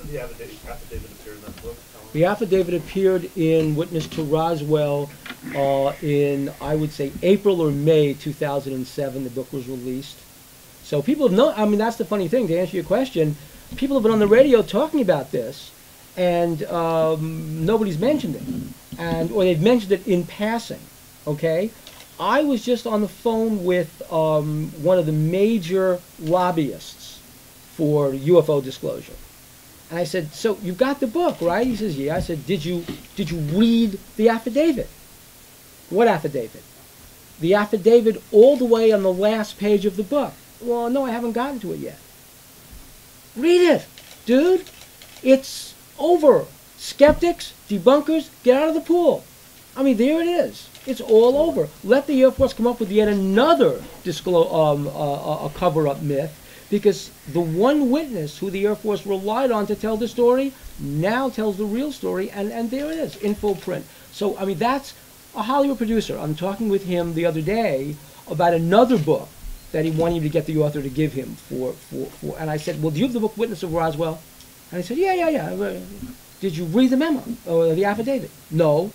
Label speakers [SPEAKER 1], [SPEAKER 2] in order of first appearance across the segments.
[SPEAKER 1] did the affidavit appear in that book?
[SPEAKER 2] The affidavit appeared in Witness to Roswell in, I would say, April or May 2007. The book was released. So people have known, I mean, that's the funny thing, to answer your question. People have been on the radio talking about this, and nobody's mentioned it. Or they've mentioned it in passing, okay? I was just on the phone with one of the major lobbyists for UFO disclosure. And I said, so you've got the book, right? He says, yeah. I said, did you read the affidavit? What affidavit? The affidavit all the way on the last page of the book. Well, no, I haven't gotten to it yet. Read it, dude. It's over. Skeptics, debunkers, get out of the pool. I mean, there it is. It's all over. Let the Air Force come up with yet another cover-up myth, because the one witness who the Air Force relied on to tell the story now tells the real story, and there it is, in full print. So, I mean, that's a Hollywood producer. I'm talking with him the other day about another book that he wanted to get the author to give him and I said, well, do you have the book Witness of Roswell? And he said, yeah. Did you read the memo, or the affidavit? No.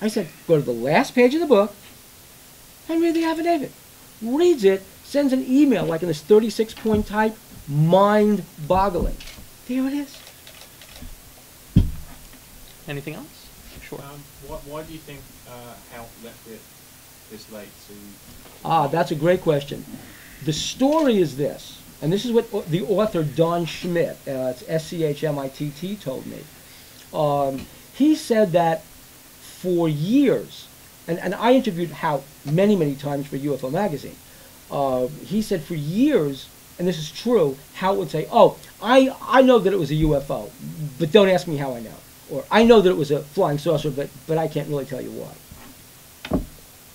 [SPEAKER 2] I said, go to the last page of the book and read the affidavit. Reads it, sends an email like in this 36-point type, mind-boggling. There it is.
[SPEAKER 3] Anything else? Sure.
[SPEAKER 1] Why do you think Haupt left it this late to...
[SPEAKER 2] That's a great question. The story is this, and this is what the author Don Schmitt, it's S-C-H-M-I-T-T, told me. He said that for years, and I interviewed Haupt many, many times for UFO Magazine. He said for years, and this is true, Haupt would say, oh, I know that it was a UFO, but don't ask me how I know. Or I know that it was a flying saucer, but I can't really tell you why.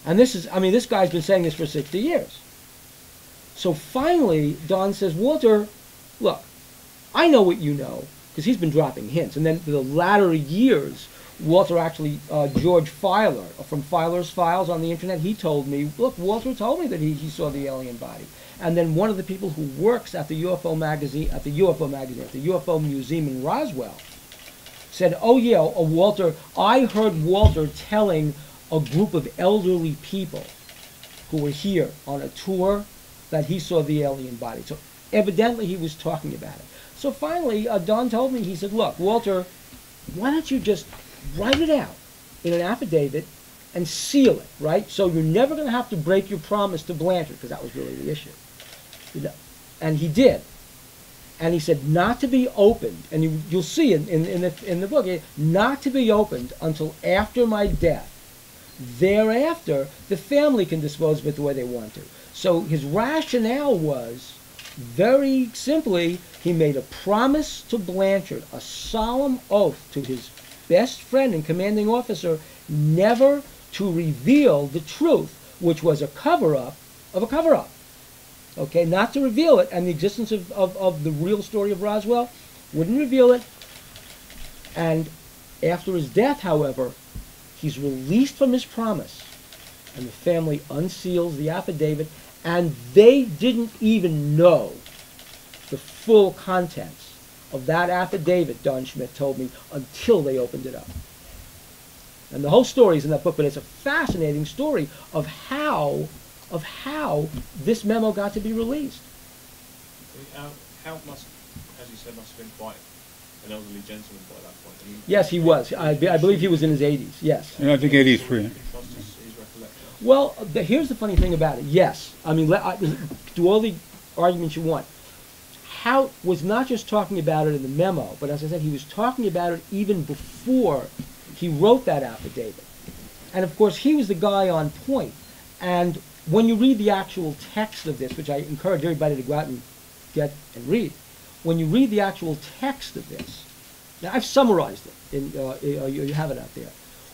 [SPEAKER 2] And this is, I mean, this guy's been saying this for 60 years. So finally, Don says, Walter, look, I know what you know, because he's been dropping hints. And then the latter years, Walter actually, George Filer, from Filer's Files on the internet, he told me, look, Walter told me that he saw the alien body. And then one of the people who works at the UFO magazine, at the UFO Museum in Roswell, said, oh yeah, Walter, I heard Walter telling a group of elderly people who were here on a tour that he saw the alien body. So evidently he was talking about it. So finally, Don told me, he said, look, Walter, why don't you just write it out in an affidavit and seal it, right? So you're never going to have to break your promise to Blanchard, because that was really the issue. And he did. And he said not to be opened, and you'll see in the book, not to be opened until after my death. Thereafter, the family can dispose of it the way they want to. So his rationale was, very simply, he made a promise to Blanchard, a solemn oath to his best friend and commanding officer, never to reveal the truth, which was a cover-up of a cover-up. Okay, not to reveal it, and the existence of the real story of Roswell, wouldn't reveal it. And after his death, however, he's released from his promise, and the family unseals the affidavit, and they didn't even know the full contents of that affidavit, Don Schmitt told me, until they opened it up. And the whole story is in that book, but it's a fascinating story of how this memo got to be released.
[SPEAKER 1] How must, as you said, must have been quite an elderly gentleman by that point. I mean,
[SPEAKER 2] yes, he was. I believe he was in his 80s, yes.
[SPEAKER 4] And I think 83.
[SPEAKER 2] Well, here's the funny thing about it. Yes. I mean, do all the arguments you want. Haupt was not just talking about it in the memo, but as I said, he was talking about it even before he wrote that affidavit. And of course, he was the guy on point. And when you read the actual text of this, which I encourage everybody to go out and get and read, when you read the actual text of this, now I've summarized it, you have it out there.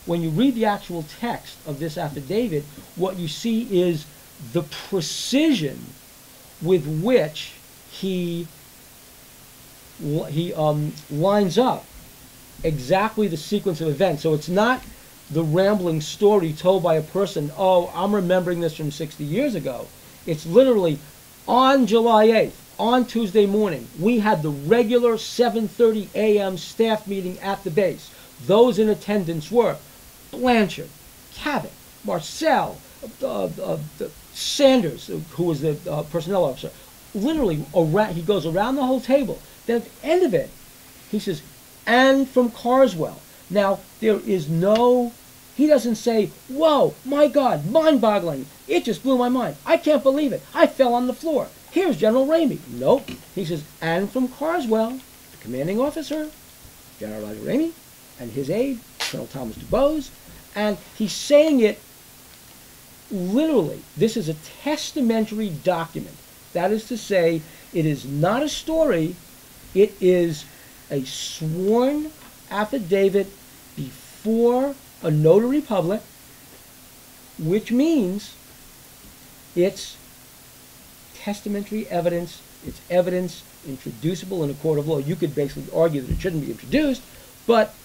[SPEAKER 2] When you read the actual text of this affidavit, what you see is the precision with which he lines up exactly the sequence of events. So it's not the rambling story told by a person, oh, I'm remembering this from 60 years ago. It's literally on July 8th, on Tuesday morning, we had the regular 7:30 a.m. staff meeting at the base. Those in attendance were Blanchard, Cabot, Marcel, Sanders, who was the personnel officer. Literally, he goes around the whole table. Then at the end of it, he says, and from Carswell. Now, there is no, he doesn't say, whoa, my God, mind-boggling. It just blew my mind. I can't believe it. I fell on the floor. Here's General Ramey. Nope. He says, and from Carswell, the commanding officer, General Roger Ramey, and his aide, Colonel Thomas DuBose, and he's saying it literally. This is a testamentary document. That is to say, it is not a story. It is a sworn affidavit before a notary public, which means it's testamentary evidence. It's evidence introducible in a court of law. You could basically argue that it shouldn't be introduced, but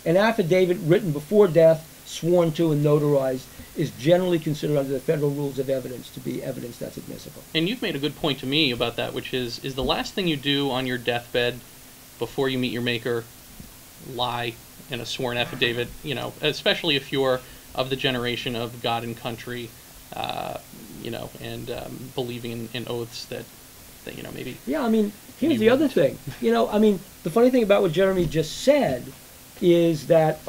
[SPEAKER 2] an affidavit written before death, sworn to and notarized, is generally considered under the federal rules of evidence to be evidence that's admissible.
[SPEAKER 3] And you've made a good point to me about that, which is the last thing you do on your deathbed before you meet your maker lie in a sworn affidavit, you know, especially if you're of the generation of God and country, you know, and believing in oaths that, you know, maybe...
[SPEAKER 2] Yeah, I mean, here's the other thing. You know, I mean, the funny thing about what Jeremy just said is that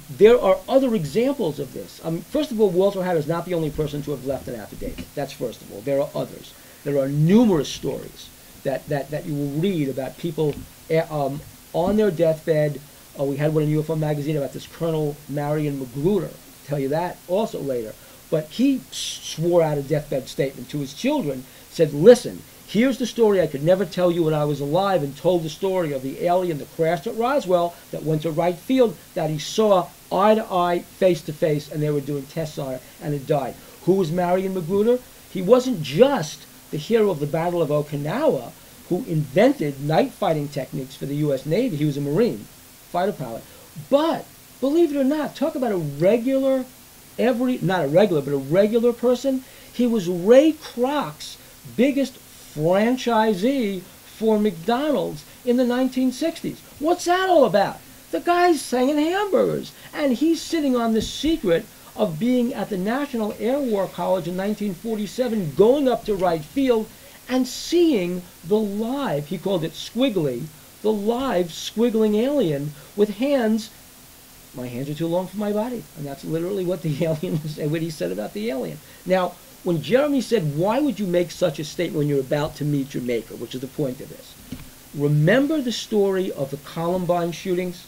[SPEAKER 2] there are other examples of this. First of all, Walter Hatter is not the only person to have left an affidavit. That's first of all. There are others. There are numerous stories that you will read about people on their deathbed. We had one in UFO magazine about this Colonel Marion Magruder. I'll tell you that also later. But he swore out a deathbed statement to his children, said, listen, here's the story I could never tell you when I was alive, and told the story of the alien that crashed at Roswell, that went to Wright Field, that he saw eye to eye, face to face, and they were doing tests on it, and it died. Who was Marion Magruder? He wasn't just the hero of the Battle of Okinawa, who invented night fighting techniques for the U.S. Navy. He was a Marine, fighter pilot. But, believe it or not, talk about a regular, not a regular, but a regular person. He was Ray Kroc's biggest franchisee for McDonald's in the 1960s. What's that all about? The guy's selling hamburgers, and he's sitting on the secret of being at the National Air War College in 1947, going up to Wright Field and seeing the live, he called it squiggly, the live squiggling alien with hands. My hands are too long for my body. And that's literally what the alien was, what he said about the alien. Now, when Jeremy said, why would you make such a statement when you're about to meet your maker, which is the point of this? Remember the story of the Columbine shootings?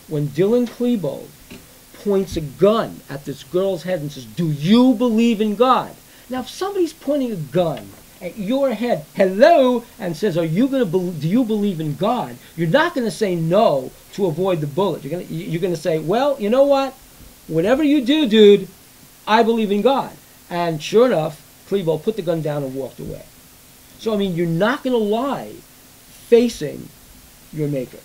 [SPEAKER 2] When Dylan Klebold points a gun at this girl's head and says, do you believe in God? Now, if somebody's pointing a gun at your head, hello, and says, do you believe in God? You're not going to say no to avoid the bullet. You're going to say, well, you know what? Whatever you do, dude, I believe in God. And sure enough, Klebold put the gun down and walked away. So, I mean, you're not going to lie facing your maker.